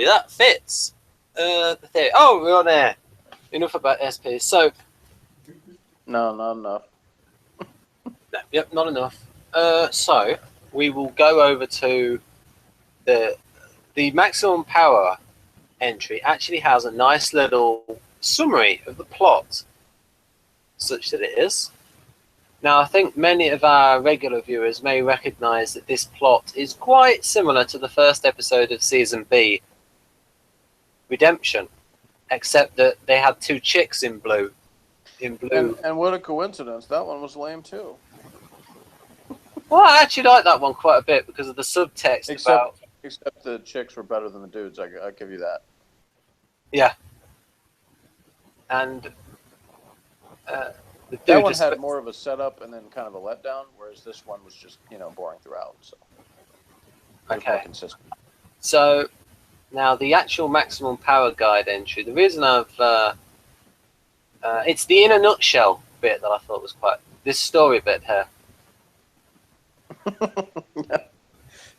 that fits the theory. Oh, we're on air. Enough about SP. So, no, not enough. No, yep, not enough. So we will go over to the maximum power entry. Actually, has a nice little summary of the plot, such that it is. Now, I think many of our regular viewers may recognise that this plot is quite similar to the first episode of Season B, Redemption, except that they had two chicks in blue. And what a coincidence. That one was lame, too. Well, I actually like that one quite a bit because of the subtext Except the chicks were better than the dudes, I give you that. Yeah. And... that one had more of a setup and then kind of a letdown, whereas this one was just, boring throughout. So okay. Consistent. So now the actual maximum power guide entry. The reason I've it's the in a nutshell bit that I thought was quite this story bit here.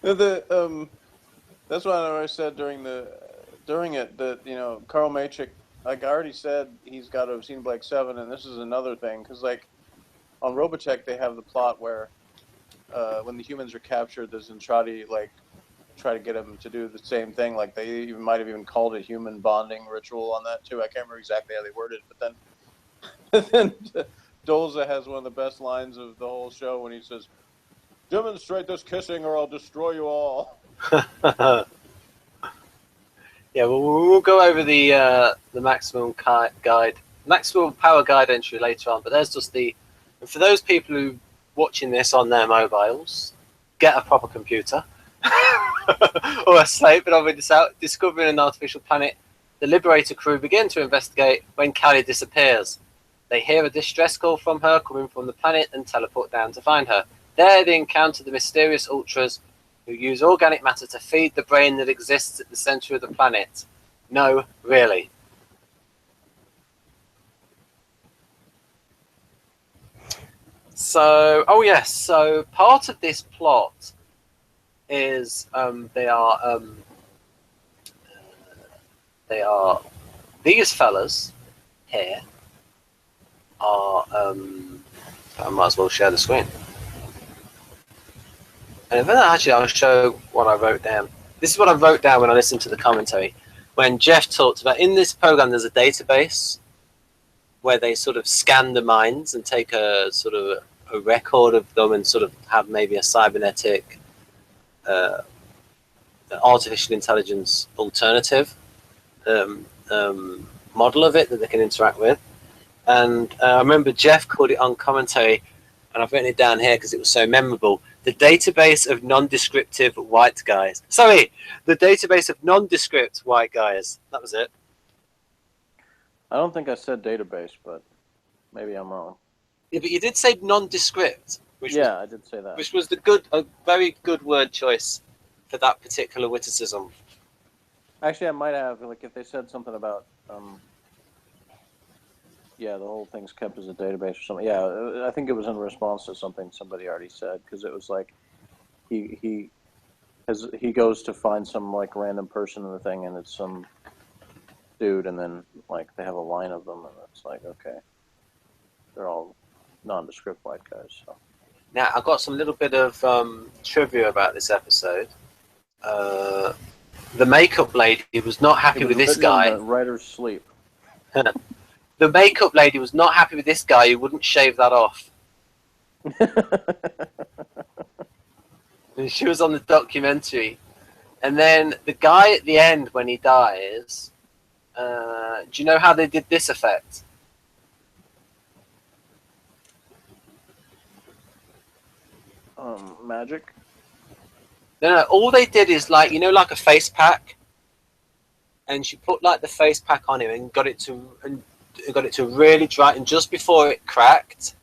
That's what I always said during it that Carl Machick. Like I already said, he's got to have seen Blake 7, and this is another thing, because like on Robotech they have the plot where when the humans are captured, the Zentradi try to get them to do the same thing. Like they might have even called it human bonding ritual on that too. I can't remember exactly how they worded it, but then Dolza has one of the best lines of the whole show when he says, "Demonstrate this kissing, or I'll destroy you all." Yeah, well, we'll go over the maximum power guide entry later on. But there's just and for those people who watching this on their mobiles, get a proper computer or a slate. But I'll read this out. Discovering an artificial planet, the Liberator crew begin to investigate when Callie disappears. They hear a distress call from her coming from the planet and teleport down to find her. There, they encounter the mysterious Ultras, who use organic matter to feed the brain that exists at the center of the planet. No, really. So, oh yes, so part of this plot is these fellas here are I might as well share the screen. And then actually I'll show what I wrote down. This is what I wrote down when I listened to the commentary. When Jeff talked about, in this program there's a database where they sort of scan the minds and take a sort of a record of them and sort of have maybe a cybernetic artificial intelligence alternative model of it that they can interact with. And I remember Jeff called it on commentary, and I've written it down here because it was so memorable. The database of nondescriptive white guys. Sorry, the database of nondescript white guys. That was it. I don't think I said database, but maybe I'm wrong. Yeah, but you did say nondescript. I did say that. Which was a very good word choice for that particular witticism. Actually, I might have, like, if they said something about, the whole thing's kept as a database or something. Yeah, I think it was in response to something somebody already said, because it was like he goes to find some like random person in the thing, and it's some dude, and then like they have a line of them, and it's like, okay, they're all nondescript white guys. So now I got some little bit of trivia about this episode. The makeup lady was not happy with this guy. The writer's sleep. The makeup lady was not happy with this guy who wouldn't shave that off. And she was on the documentary. And then the guy at the end, when he dies, do you know how they did this effect? Magic? No, all they did is like a face pack. And she put like the face pack on him and got it to really dry, and just before it cracked,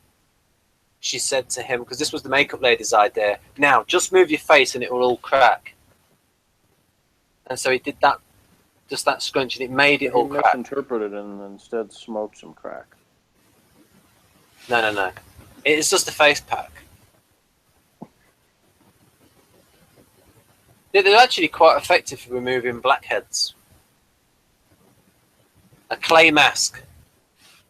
she said to him, because this was the makeup lady's idea, now just move your face and it will all crack. And so he did that, just that scrunch, and it made it all crack. He misinterpreted and instead smoked some crack. No. It's just a face pack. They're actually quite effective for removing blackheads. A clay mask.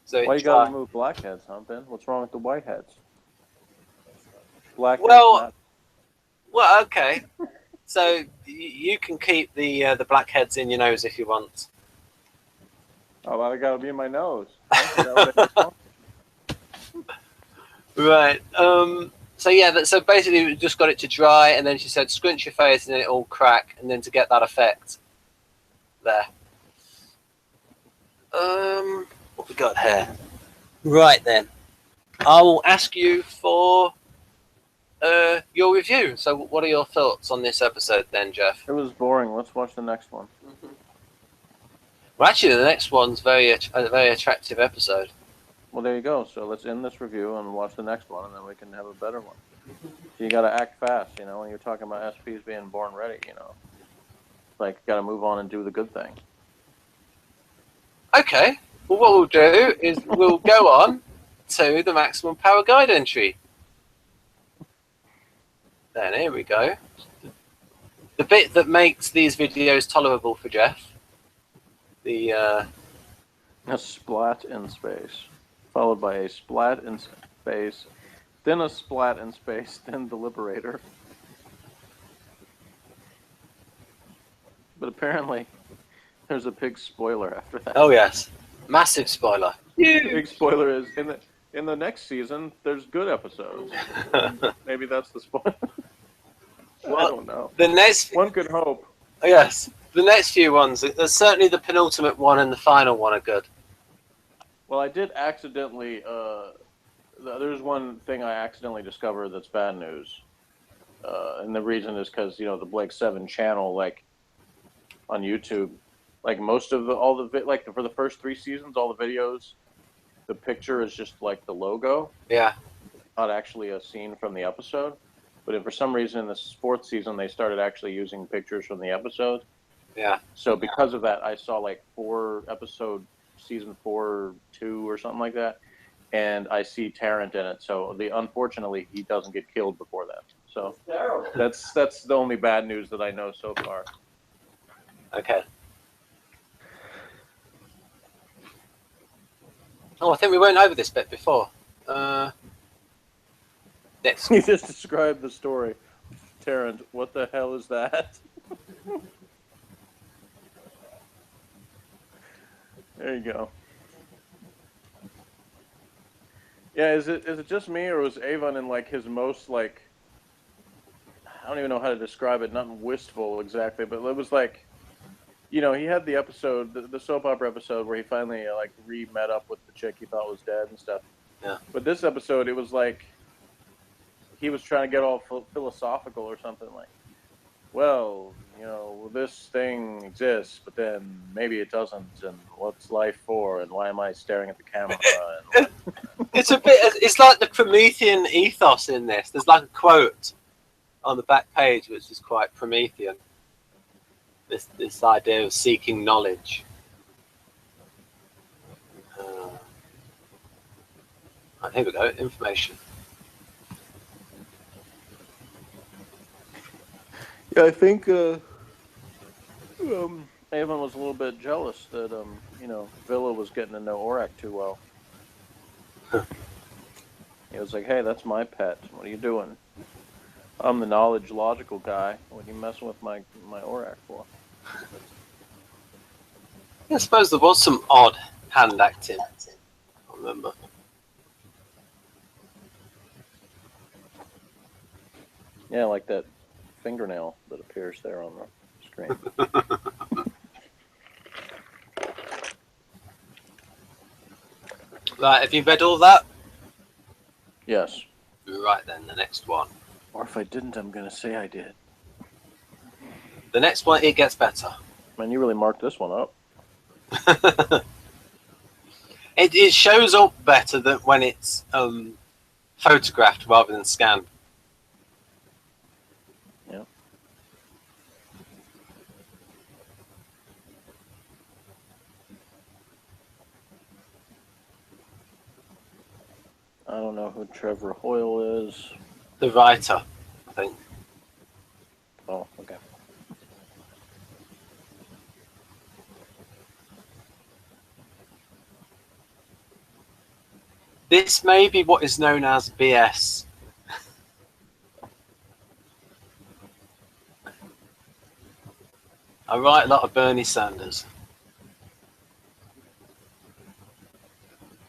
So Why you gotta remove blackheads, huh, Ben? What's wrong with the whiteheads? Blackheads, well, not... well, okay. So you can keep the blackheads in your nose if you want. Oh, well, I gotta be in my nose. Huh? Is that what it is? Right. So yeah. So basically, we just got it to dry, and then she said, "Scrunch your face, and then it all crack, and then to get that effect." There. What we got here? Right then, I will ask you for your review. So, what are your thoughts on this episode, then, Jeff? It was boring. Let's watch the next one. Well, actually, the next one's a very attractive episode. Well, there you go. So let's end this review and watch the next one, and then we can have a better one. So you got to act fast, you know, when you're talking about SPs being born ready, you know. Like, got to move on and do the good thing. Okay. Well, what we'll do is we'll go on to the maximum power guide entry. Then here we go. The bit that makes these videos tolerable for Jeff. The A splat in space, followed by a splat in space, then a splat in space, then the Liberator. But apparently, there's a big spoiler after that. oh yes, massive spoiler. The big spoiler is in the next season. There's good episodes. Maybe that's the spoiler. Well, I don't know. The next One could hope. yes, the next few ones. Certainly the penultimate one and the final one are good. Well, I did accidentally. There's one thing I accidentally discovered that's bad news, and the reason is because the Blake 7 channel, like on YouTube, like most of for the first 3 seasons, all the videos, the picture is just like the logo. Yeah. Not actually a scene from the episode. But if for some reason in this 4th season they started actually using pictures from the episode. Yeah. So because of that, I saw like season 4, 2 or something like that, and I see Tarrant in it. So unfortunately he doesn't get killed before that. So that's the only bad news that I know so far. Okay. Oh, I think we went over this bit before. Next. You just described the story. Tarrant, what the hell is that? There you go. Yeah, is it just me, or was Avon in like his most like, I don't even know how to describe it, not wistful exactly, but it was like, he had the episode, the soap opera episode where he finally like re-met up with the chick he thought was dead and stuff. Yeah. But this episode, it was like he was trying to get all philosophical or something, like, well, this thing exists, but then maybe it doesn't, and what's life for, and why am I staring at the camera? It's it's like the Promethean ethos in this. There's like a quote on the back page which is quite Promethean. This idea of seeking knowledge. Here we go, information. Yeah, I think Avon was a little bit jealous that Villa was getting to know Aurak too well. He was like, "Hey, that's my pet. What are you doing? I'm the knowledge logical guy. What are you messing with my Aurak for?" I suppose there was some odd hand acting. I remember. Yeah, like that fingernail that appears there on the screen. Right, have you read all that? Yes. Right then, the next one. Or if I didn't, I'm going to say I did. The next one, it gets better. Man, you really marked this one up. It shows up better than when it's photographed rather than scanned. Yeah. I don't know who Trevor Hoyle is. The writer, I think. Oh, okay. This may be what is known as BS. I write a lot of Bernie Sanders.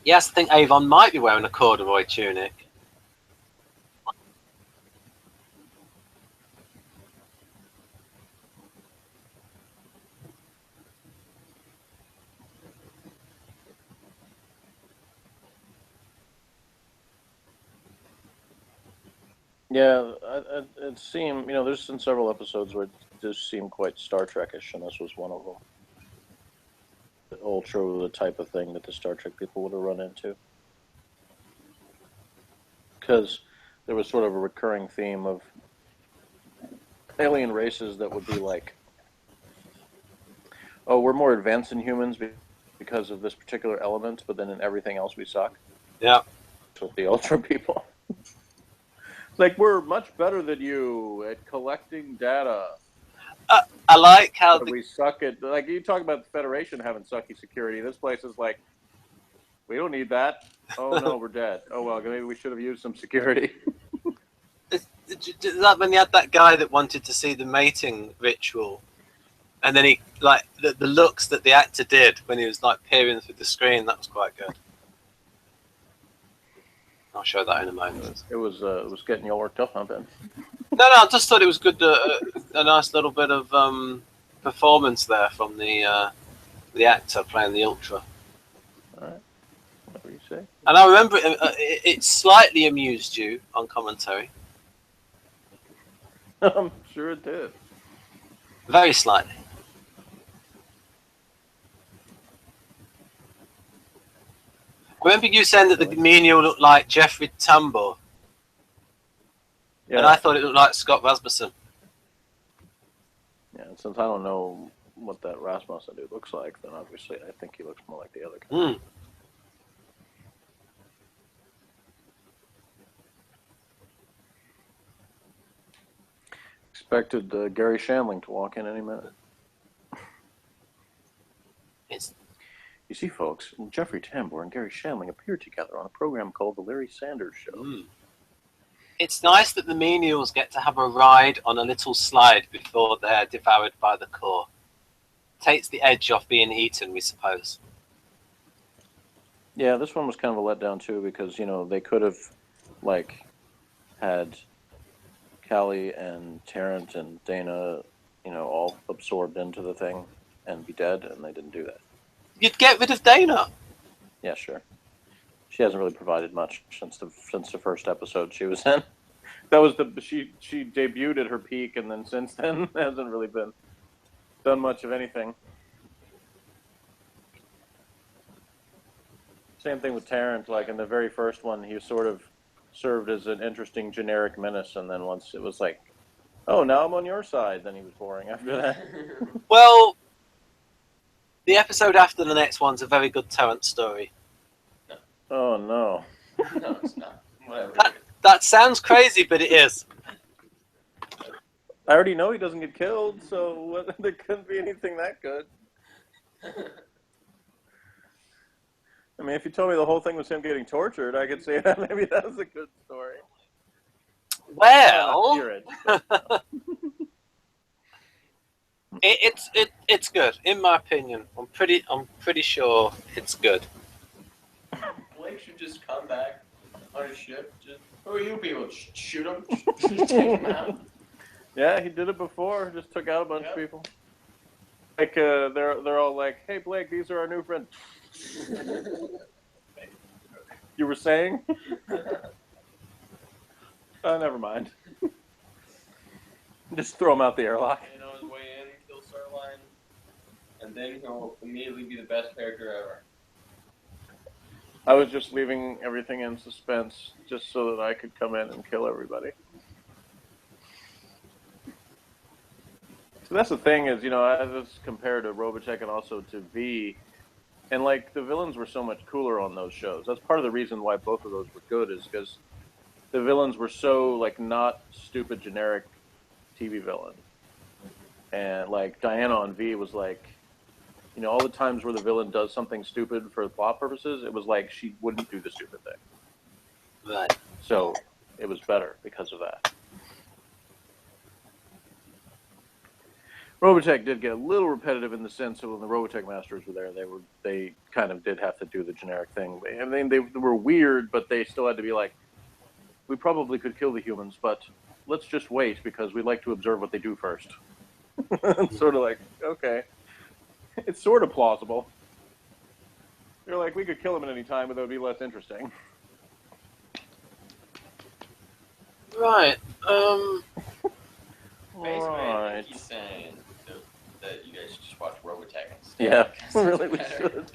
Yes, I think Avon might be wearing a corduroy tunic. Yeah, it seemed, there's been several episodes where it just seemed quite Star Trek-ish, and this was one of them. The Ultra, the type of thing that the Star Trek people would have run into. Because there was sort of a recurring theme of alien races that would be like, oh, we're more advanced than humans because of this particular element, but then in everything else we suck. Yeah. With the Ultra people. Like, we're much better than you at collecting data. I like how we suck at, like, you talk about the Federation having sucky security. This place is like, we don't need that. Oh, no, we're dead. Oh, well, maybe we should have used some security. That when you had that guy that wanted to see the mating ritual, and then he, like, the looks that the actor did when he was, like, peering through the screen, that was quite good. I'll show that in a moment. It was getting you all worked up, huh, Ben? No, I just thought it was good. A nice little bit of performance there from the actor playing the Ultra. All right, whatever you say. And I remember it slightly amused you on commentary. I'm sure it did. Very slightly. I remember you saying that the menial looked like Jeffrey Tambor. Yeah. And I thought it looked like Scott Rasmussen. Yeah, since I don't know what that Rasmussen dude looks like, then obviously I think he looks more like the other guy. Mm. Expected Gary Shandling to walk in any minute. You see, folks, Jeffrey Tambor and Gary Shandling appeared together on a program called The Larry Sanders Show. Mm. It's nice that the menials get to have a ride on a little slide before they're devoured by the core. Takes the edge off being eaten, we suppose. Yeah, this one was kind of a letdown, too, because, they could have, like, had Callie and Tarrant and Dana, all absorbed into the thing and be dead, and they didn't do that. You'd get rid of Dana. Yeah, sure. She hasn't really provided much since the first episode she was in. That was she debuted at her peak, and then since then hasn't really been done much of anything. Same thing with Tarrant. Like in the very first one, he sort of served as an interesting generic menace, and then once it was like, oh, now I'm on your side, then he was boring after that. Well, the episode after the next one's a very good Tarrant story. Oh, no. No, it's not. Whatever. That sounds crazy, but it is. I already know he doesn't get killed, so there couldn't be anything that good. I mean, if you told me the whole thing was him getting tortured, I could say that maybe that was a good story. Well, it's good in my opinion. I'm pretty sure it's good. Blake should just come back on his ship. Just, who are you people? Shoot him. Take him out. Yeah, he did it before. Just took out a bunch of people. Like they're all like, "Hey Blake, these are our new friends." You were saying? Never mind. Just throw him out the airlock. And on his way in, kill Starline, and then he'll immediately be the best character ever. I was just leaving everything in suspense just so that I could come in and kill everybody. So that's the thing is, as it's compared to Robotech and also to V, and like the villains were so much cooler on those shows. That's part of the reason why both of those were good is because the villains were so like not stupid generic TV villain. And like Diana on V was like You know, all the times where the villain does something stupid for plot purposes, it was like she wouldn't do the stupid thing. Right. So it was better because of that. Robotech did get a little repetitive in the sense of when the Robotech masters were there, they kind of did have to do the generic thing. I mean, they were weird, but they still had to be like, we probably could kill the humans, but let's just wait because we'd like to observe what they do first. Sort of like, okay. It's sort of plausible. You're like, we could kill them at any time, but that would be less interesting. Right. Basically, Right. he's saying that you guys should just watch Robotech instead. Yeah, really, we should.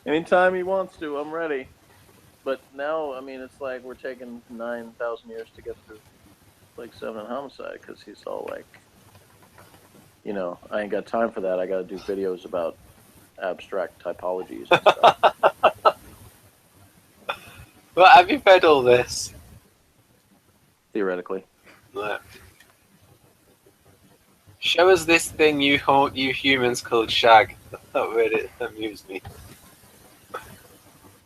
Anytime he wants to, I'm ready. But now, I mean, it's like we're taking 9,000 years to get to like 7 and Homicide because he's all like, you know, I ain't got time for that. I got to do videos about abstract typologies and stuff. Well, have you read all this? Theoretically. No. Show us this thing you humans called shag. That really amused me.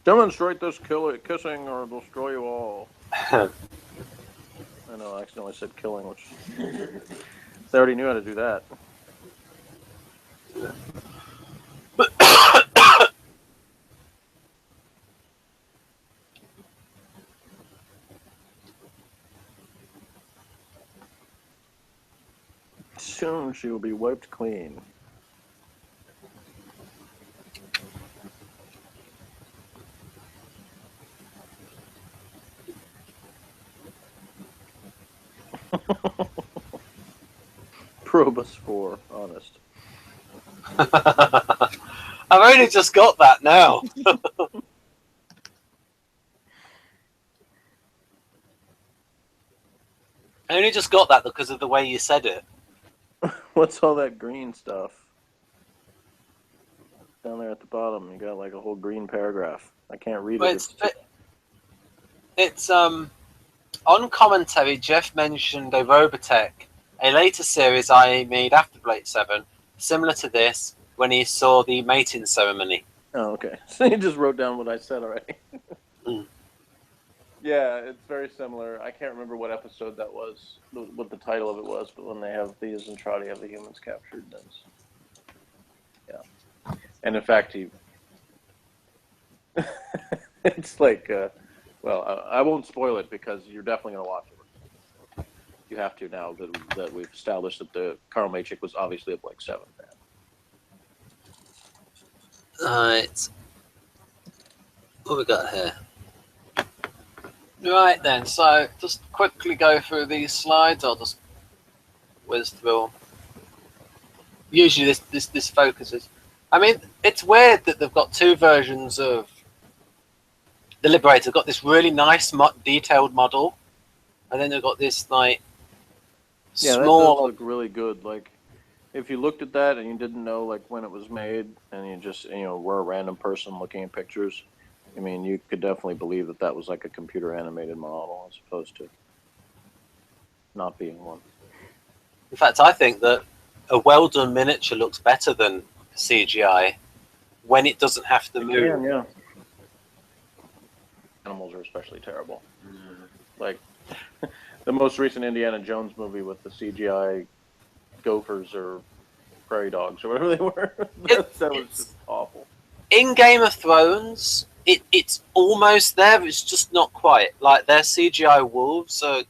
Demonstrate this kissing or destroy you all. I know, I accidentally said killing, which they already knew how to do that. Soon she will be wiped clean. Probe us for honest. I've only just got that now. I only just got that because of the way you said it. What's all that green stuff? Down there at the bottom, you got like a whole green paragraph. I can't read Well, it. it's on commentary. Jeff mentioned a Robotech, a later series I made after Blade 7, similar to this, when he saw the mating ceremony. Oh, okay. So you just wrote down what I said already. Mm. Yeah, it's very similar. I can't remember what episode that was, what the title of it was, but when they have the Zentradi have the humans captured, that's... Yeah. And in fact, he... it's like, well, I won't spoil it because you're definitely going to watch it. You have to now that we've established that the Karl Machik was obviously a Blake 7 fan. Right. What we got here? Right then, so just quickly go through these slides. I'll just whiz through them. Usually this focuses. I mean, it's weird that they've got two versions of the Liberator. They've got this really nice detailed model, and then they've got this like yeah, small. That does look really good. Like, if you looked at that and you didn't know like when it was made, and you just were a random person looking at pictures, I mean, you could definitely believe that that was like a computer animated model as opposed to not being one. In fact, I think that a well done miniature looks better than CGI when it doesn't have to move. Yeah. Animals are especially terrible. Like the most recent Indiana Jones movie with the CGI gophers or prairie dogs or whatever they were. that was just awful. In Game of Thrones, it's almost there. It's just not quite. Like their CGI wolves are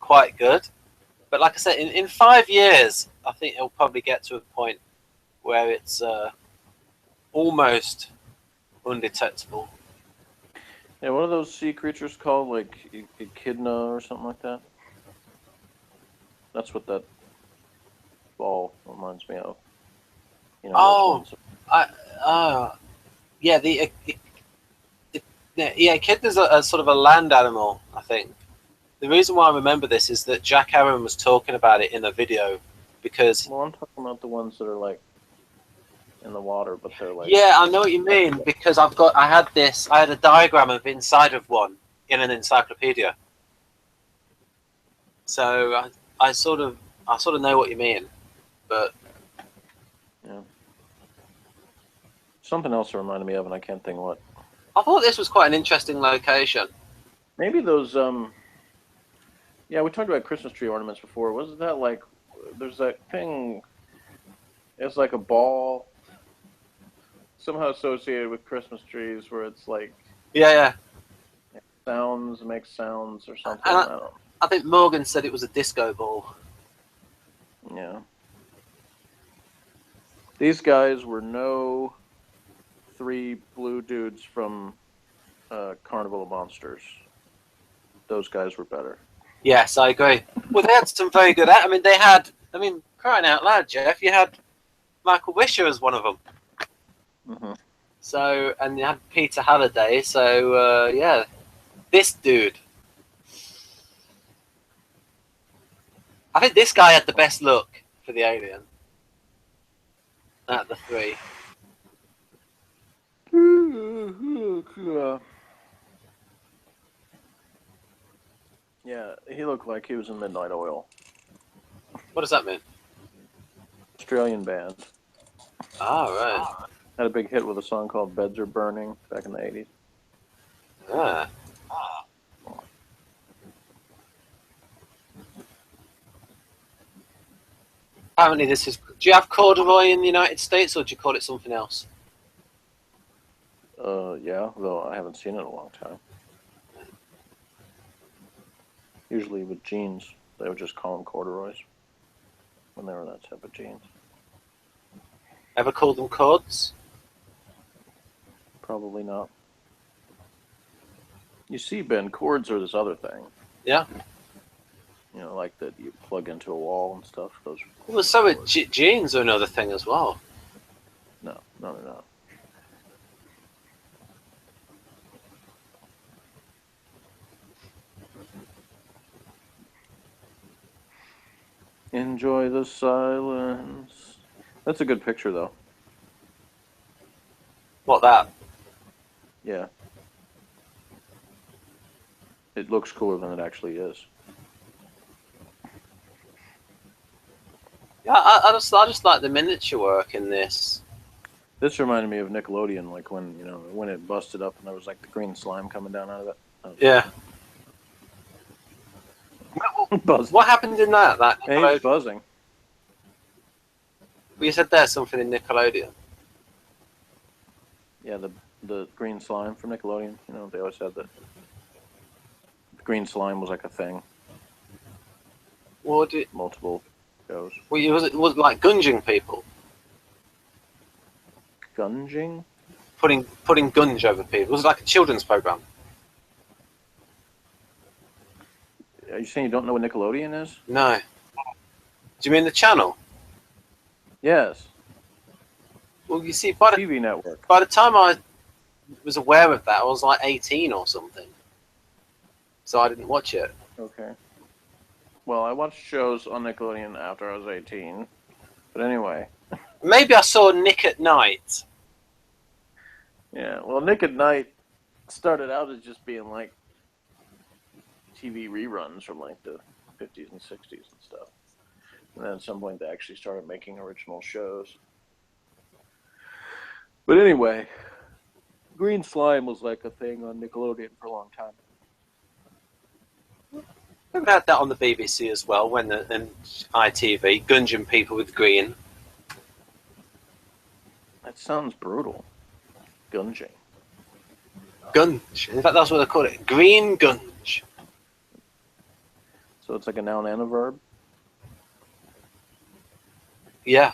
quite good, but like I said, in 5 years, I think it'll probably get to a point where it's almost undetectable. Yeah, what are those sea creatures called? Like echidna or something like that? That's what that ball reminds me of. Yeah, echidna's a sort of a land animal, I think. The reason why I remember this is that Jack Aaron was talking about it in a video because... Well, I'm talking about the ones that are like in the water, but they're like... Yeah, I know what you mean, because I had a diagram of inside of one in an encyclopedia. So I sort of know what you mean, but something else that reminded me of, and I can't think what. I thought this was quite an interesting location. Maybe those. Yeah, we talked about Christmas tree ornaments before. Wasn't that like? There's that thing. It's like a ball, somehow associated with Christmas trees, where it's like. Yeah. Makes sounds or something. I think Morgan said it was a disco ball. Yeah. These guys were no 3 blue dudes from Carnival of Monsters. Those guys were better. Yes, I agree. Well, they had some very good. Crying out loud, Jeff, you had Michael Wisher as one of them. Mm-hmm. So, and you had Peter Halliday. So, yeah, this dude. I think this guy had the best look for the alien. Out of the 3. Yeah, he looked like he was in Midnight Oil. What does that mean? Australian band. Ah, right. Had a big hit with a song called Beds Are Burning back in the 80s. Ah. Apparently this is... Do you have corduroy in the United States, or do you call it something else? Yeah, though I haven't seen it in a long time. Usually with jeans, they would just call them corduroys when they were that type of jeans. Ever called them cords? Probably not. You see, Ben, cords are this other thing. Yeah. You know, like that you plug into a wall and stuff. Those. Well, so are jeans are another thing as well. No. Enjoy the silence. That's a good picture, though. What, that? Yeah. It looks cooler than it actually is. Yeah, I just like the miniature work in this. This reminded me of Nickelodeon, like when it busted up and there was like the green slime coming down out of it. Yeah. What happened in that? Hey, he's buzzing. Well, you said there's something in Nickelodeon. Yeah, the green slime from Nickelodeon. You know, they always had that. The green slime was like a thing. What multiple shows. Well, it was like gunging people. Gunging? Putting gunge over people. It was like a children's program. Are you saying you don't know what Nickelodeon is? No. Do you mean the channel? Yes. Well, you see, by the TV network. By the time I was aware of that, I was like 18 or something. So I didn't watch it. Okay. Well, I watched shows on Nickelodeon after I was 18. But anyway. Maybe I saw Nick at Night. Yeah, well, Nick at Night started out as just being like TV reruns from like the 50s and 60s and stuff. And then at some point they actually started making original shows. But anyway, green slime was like a thing on Nickelodeon for a long time. We've had that on the BBC as well, when in ITV, gunging people with green. That sounds brutal. Gunging. Gunge. In fact, that's what they call it. Green gunge. So it's like a noun and a verb? Yeah.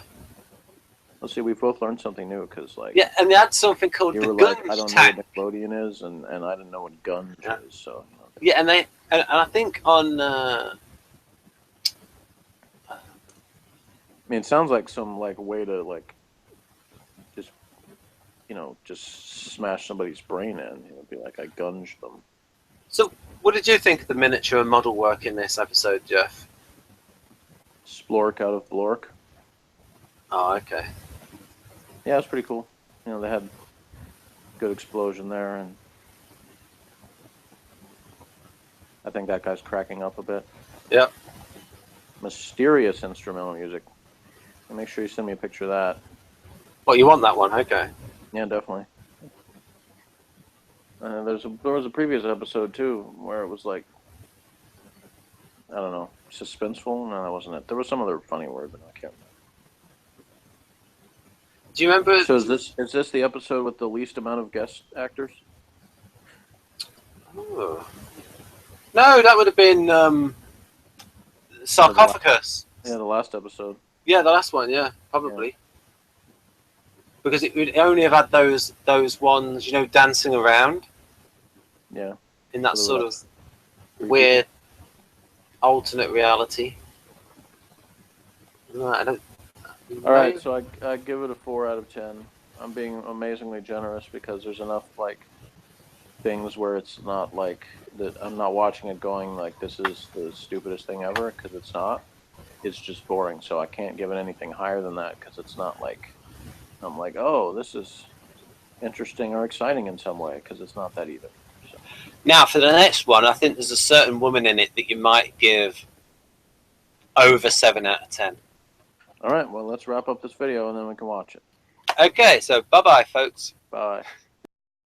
Let's see, we both learned something new, because like... Yeah, and they had something called you the were gunge like, I don't tank. know what Nickelodeon is, and I didn't know what gunge is, so... Yeah, and I think on... I mean, it sounds like some like way to like just smash somebody's brain in. It would be like I gunged them. So, what did you think of the miniature and model work in this episode, Jeff? Splork out of Blork. Oh, okay. Yeah, it's pretty cool. You know, they had good explosion there, and I think that guy's cracking up a bit. Yep. Mysterious instrumental music. And make sure you send me a picture of that. Well, you want that one, okay. Yeah, definitely. There was a previous episode too where it was like, I don't know, suspenseful. No, that wasn't it. There was some other funny word, but I can't remember. Do you remember? So is this the episode with the least amount of guest actors? Oh. No, that would have been Sarcophagus. Yeah, the last episode. Yeah, the last one. Yeah, probably. Yeah. Because it would only have had those ones, dancing around. Yeah. In that sort of weird alternate reality. No, I don't. All right, so I give it a 4 out of 10. I'm being amazingly generous because there's enough things where it's not like that. I'm not watching it going like this is the stupidest thing ever, because it's not. It's just boring, so I can't give it anything higher than that because it's not like I'm like, oh, this is interesting or exciting in some way, because it's not that either. So. Now, for the next one, I think there's a certain woman in it that you might give over 7 out of 10. All right, well, let's wrap up this video and then we can watch it. Okay, so bye-bye, folks. Bye.